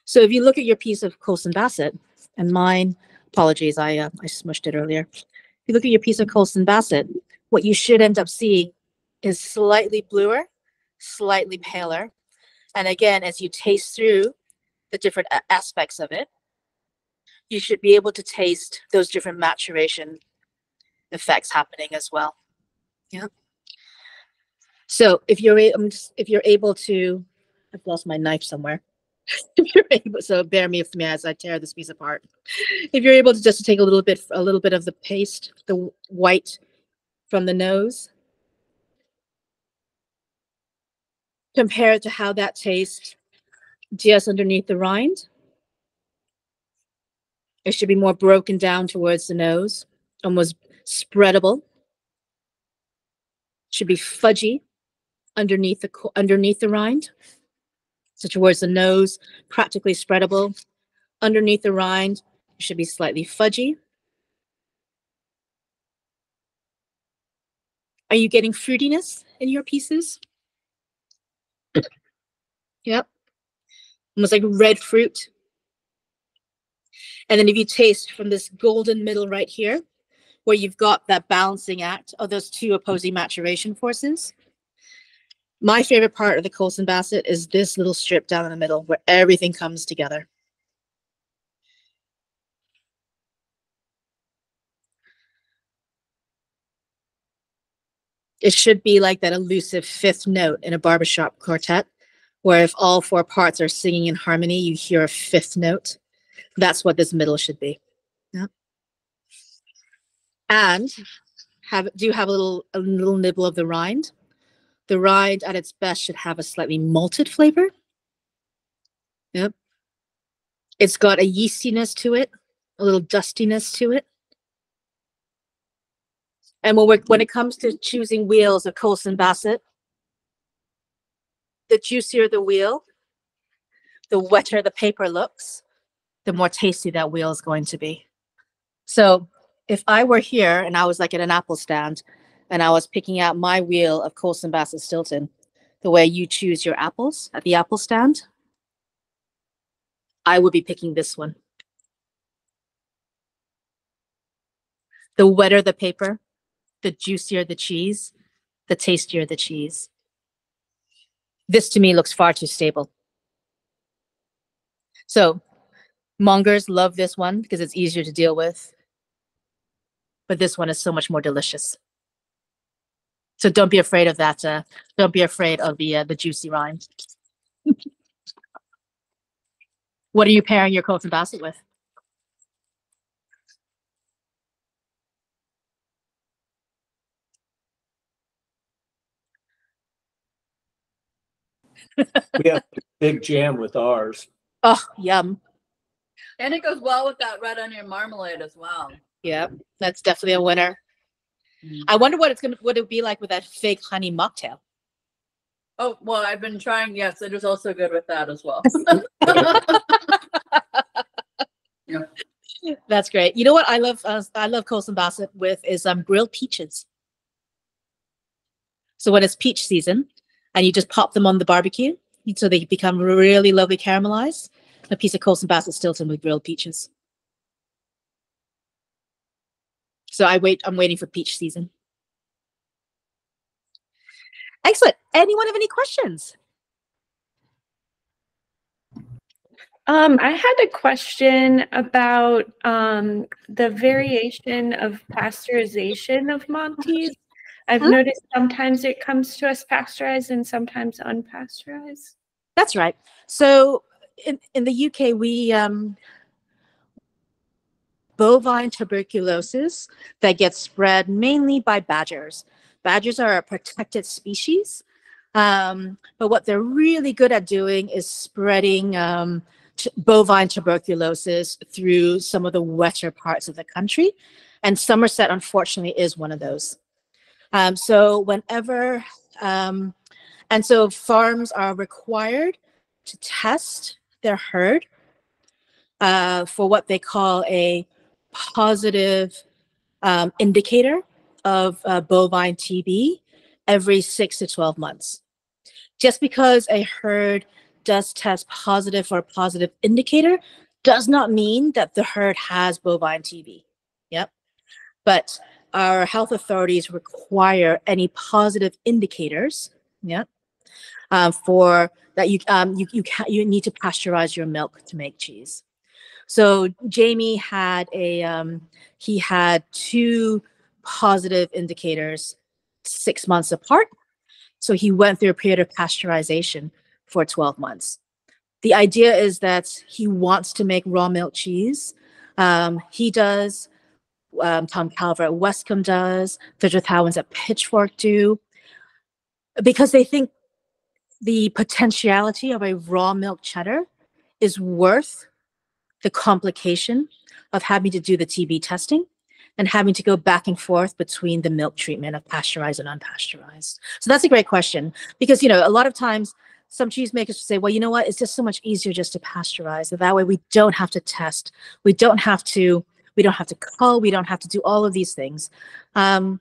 So if you look at your piece of Colson Bassett, and mine, apologies, I smushed it earlier. If you look at your piece of Colson Bassett, what you should end up seeing is slightly bluer, slightly paler. And again, as you taste through the different aspects of it, you should be able to taste those different maturation effects happening as well. Yeah. So if you're able to, I've lost my knife somewhere. If you're able, so bear with me as I tear this piece apart. If you're able to just take a little bit of the paste, the white from the nose, compare it to how that tastes just underneath the rind. It should be more broken down towards the nose, almost spreadable. Should be fudgy underneath the rind. So towards the nose, practically spreadable. Underneath the rind, it should be slightly fudgy. Are you getting fruitiness in your pieces? Yep. Almost like red fruit. And then if you taste from this golden middle right here, where you've got that balancing act of those 2 opposing maturation forces. My favorite part of the Colson Bassett is this little strip down in the middle where everything comes together. It should be like that elusive 5th note in a barbershop quartet, where if all 4 parts are singing in harmony, you hear a 5th note. That's what this middle should be. Yeah. And do have a little nibble of the rind. The rind at its best should have a slightly malted flavor. Yep. It's got a yeastiness to it, a little dustiness to it. And when it comes to choosing wheels of Colson Bassett, the juicier the wheel, the wetter the paper looks, the more tasty that wheel is going to be. So if I were here and I was like at an apple stand and I was picking out my wheel of Colson Bassett Stilton, the way you choose your apples at the apple stand, I would be picking this one. The wetter the paper, the juicier the cheese, the tastier the cheese. This to me looks far too stable. So mongers love this one because it's easier to deal with. But this one is so much more delicious. So don't be afraid of that. Don't be afraid of the juicy rind. What are you pairing your Colson Bassett with? We have big jam with ours. Oh, yum. And it goes well with that red onion marmalade as well. Yeah, that's definitely a winner. I wonder what it'd be like with that fig honey mocktail. Oh, well, I've been trying. Yes, it is also good with that as well. Yeah. That's great. You know what I love Colson Bassett with is grilled peaches. So when it's peach season and you just pop them on the barbecue so they become really lovely caramelized, a piece of Colson Bassett Stilton with grilled peaches. So I'm waiting for peach season. Excellent. Anyone have any questions? I had a question about the variation of pasteurization of Monty's. I've noticed sometimes it comes to us pasteurized and sometimes unpasteurized. That's right. So in the UK, we bovine tuberculosis that gets spread mainly by badgers. Badgers are a protected species, but what they're really good at doing is spreading bovine tuberculosis through some of the wetter parts of the country. And Somerset, unfortunately, is one of those. So farms are required to test their herd for what they call a positive indicator of bovine TB every 6 to 12 months. Just because a herd does test positive for a positive indicator does not mean that the herd has bovine TB. Yep. But our health authorities require any positive indicators, for that you need to pasteurize your milk to make cheese. So Jamie had he had 2 positive indicators 6 months apart. So he went through a period of pasteurization for 12 months. The idea is that he wants to make raw milk cheese. He does. Tom Calver at Westcombe does. The Terithowans at Pitchfork do. Because they think the potentiality of a raw milk cheddar is worth the complication of having to do the TB testing and having to go back and forth between the milk treatment of pasteurized and unpasteurized. So that's a great question because, a lot of times some cheesemakers say, well, you know what? It's just so much easier just to pasteurize. So that way we don't have to test. We don't have to cull. We don't have to do all of these things. But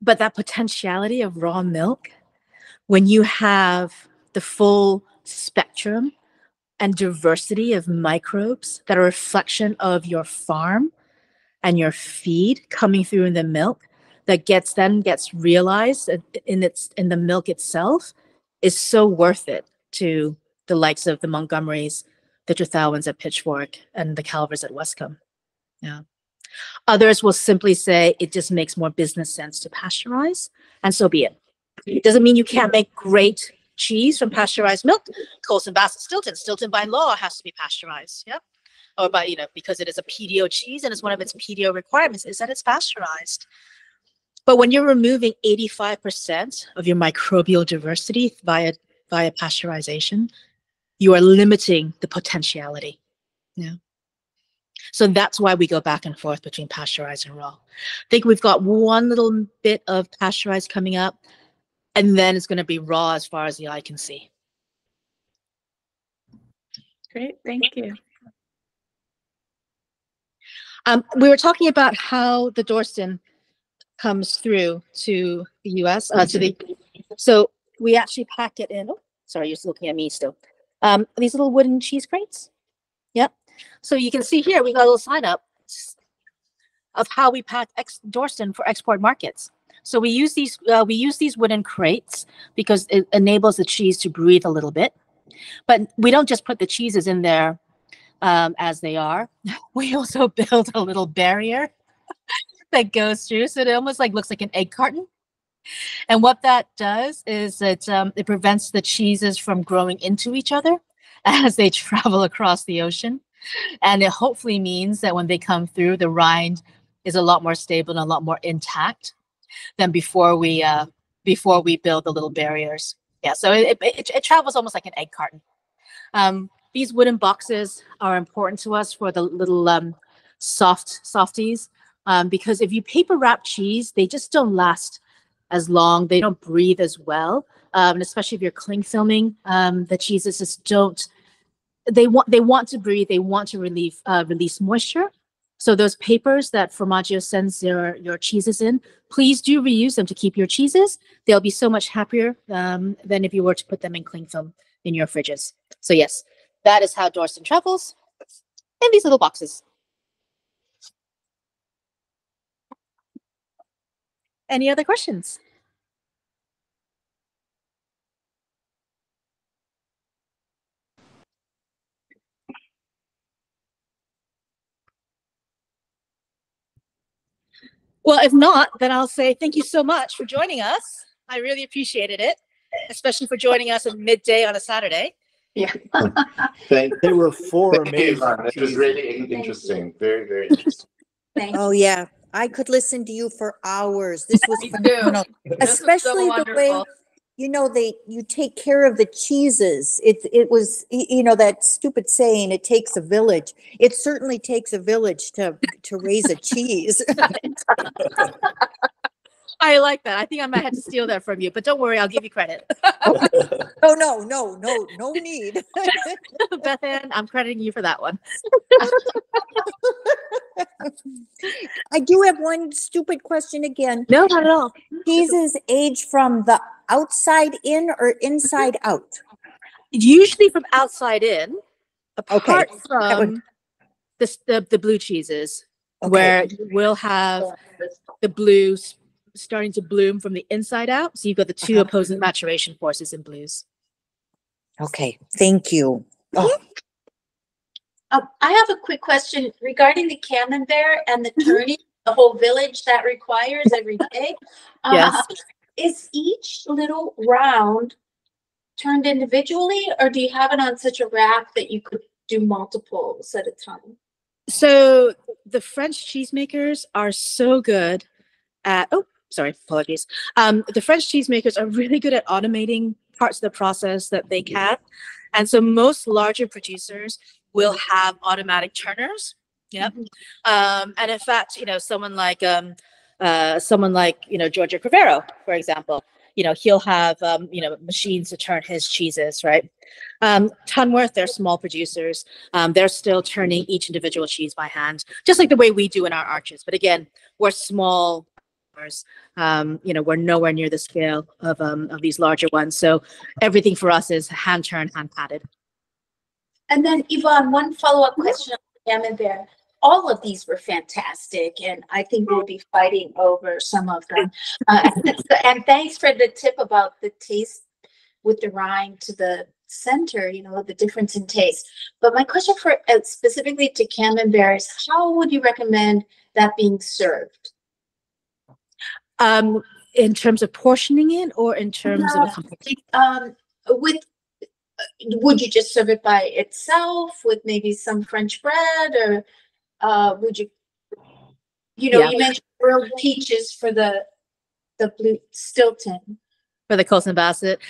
that potentiality of raw milk, when you have the full spectrum and diversity of microbes that are a reflection of your farm and your feed coming through in the milk that gets realized in the milk itself is so worth it to the likes of the Montgomerys, the Terithowans at Pitchfork, and the Calvers at Westcombe. Yeah. Others will simply say it just makes more business sense to pasteurize, and so be it. It doesn't mean you can't make great cheese from pasteurized milk. Colson Bassett Stilton by law has to be pasteurized. Yep. or by, because it is a PDO cheese and it's one of its PDO requirements is that it's pasteurized. But when you're removing 85% of your microbial diversity via pasteurization, you are limiting the potentiality. Yeah. So that's why we go back and forth between pasteurized and raw. I think we've got one little bit of pasteurized coming up, and then it's going to be raw as far as the eye can see. Great, thank you. We were talking about how the Dorsten comes through to the U.S. So we actually pack it in. Oh, sorry, you're still looking at me still. These little wooden cheese crates. Yep. So you can see here we got a little sign up of how we pack Dorsten for export markets. So we use these wooden crates because it enables the cheese to breathe a little bit. But we don't just put the cheeses in there as they are. We also build a little barrier that goes through, so it almost looks like an egg carton. And what that does is it prevents the cheeses from growing into each other as they travel across the ocean. And it hopefully means that when they come through, the rind is a lot more stable and a lot more intact than before we build the little barriers. Yeah, so it travels almost like an egg carton. These wooden boxes are important to us for the little softies. Because if you paper wrap cheese, they just don't last as long. They don't breathe as well. And especially if you're cling filming, the cheeses just don't. They want to breathe. They want to release moisture. So those papers that Fromage sends your cheeses in, please do reuse them to keep your cheeses. They'll be so much happier than if you were to put them in cling film in your fridges. So yes, that is how Dorsten travels in these little boxes. Any other questions? Well, if not, then I'll say thank you so much for joining us. I really appreciated it, especially for joining us at midday on a Saturday. Yeah. They were four Thank you, amazing Yvonne. It was cheeses. really interesting. Very, very interesting. Thanks. Oh, yeah. I could listen to you for hours. This was Me too. phenomenal. This was so Especially the way, wonderful. you take care of the cheeses. It was, that stupid saying, it takes a village. It certainly takes a village to raise a cheese. I like that. I think I might have to steal that from you, but don't worry, I'll give you credit. Oh, no need. Beth Ann, I'm crediting you for that one. I do have one stupid question again. No, not at all. Cheeses age from the outside in or inside out? Usually from outside in, apart that would- from the blue cheeses, Okay. where you will have the blues starting to bloom from the inside out. So you've got the two opposing maturation forces in blues. Okay, thank you. Oh, I have a quick question regarding the camembert and the turning, the whole village that requires every day. Yes. Is each little round turned individually, or do you have it on such a rack that you could do multiples at a time? So the French cheesemakers are so good at, apologies. The French cheesemakers are really good at automating parts of the process that they can. And so most larger producers will have automatic turners. Yep. And in fact, someone like Giorgio Crivero, for example, he'll have, machines to turn his cheeses, right? Tunworth, they're small producers. They're still turning each individual cheese by hand, just like the way we do in our arches. But again, we're small. We're nowhere near the scale of these larger ones. So everything for us is hand turned, hand patted. And then Yvonne, one follow-up question on camembert. All of these were fantastic, and I think we'll be fighting over some of them. And thanks for the tip about the taste with the rind to the center, the difference in taste. But my question for specifically to camembert is, how would you recommend that being served? In terms of portioning it, or in terms of with would you just serve it by itself with maybe some French bread, or would you, Yeah. you mentioned grilled peaches for the blue Stilton. For the Colson Bassett.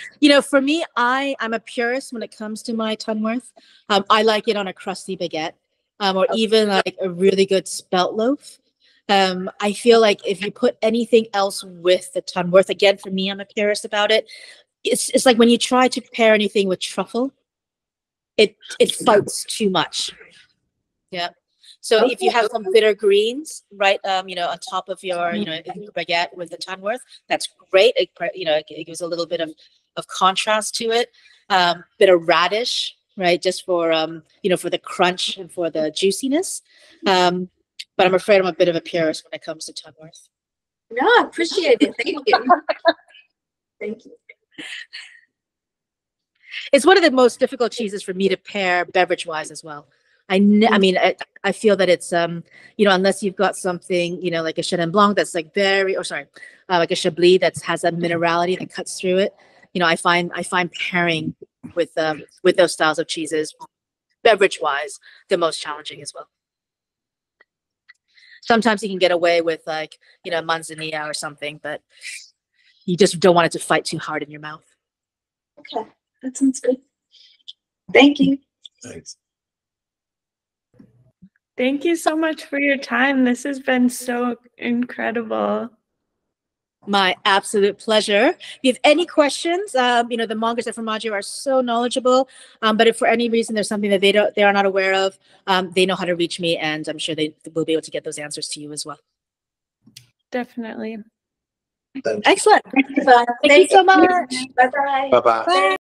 For me, I'm a purist when it comes to my Tunworth. I like it on a crusty baguette, or even like a really good spelt loaf. I feel like if you put anything else with the Tunworth, again, for me, I'm a purist about it. It's like when you try to pair anything with truffle, it fights too much. Yeah. So if you have some bitter greens, right, on top of your, baguette with the Tunworth, that's great. It gives a little bit of contrast to it. Bit of radish, right, just for for the crunch and for the juiciness. But I'm afraid I'm a bit of a purist when it comes to Tunworth. No, I appreciate it. Thank you. Thank you. It's one of the most difficult cheeses for me to pair beverage-wise as well. I feel that it's unless you've got something like a Chenin Blanc that's like like a Chablis that has a minerality that cuts through it. I find pairing with those styles of cheeses beverage-wise the most challenging as well. Sometimes you can get away with manzanilla or something, but you just don't want it to fight too hard in your mouth. Okay, that sounds good. Thank you. Thanks. Thank you so much for your time. This has been so incredible. My absolute pleasure. If you have any questions, the mongers at Fromage are so knowledgeable. But if for any reason there's something that they are not aware of, they know how to reach me, and I'm sure they will be able to get those answers to you as well. Definitely. Thank you. Excellent. Thank you so much. Bye-bye. Bye-bye. Bye.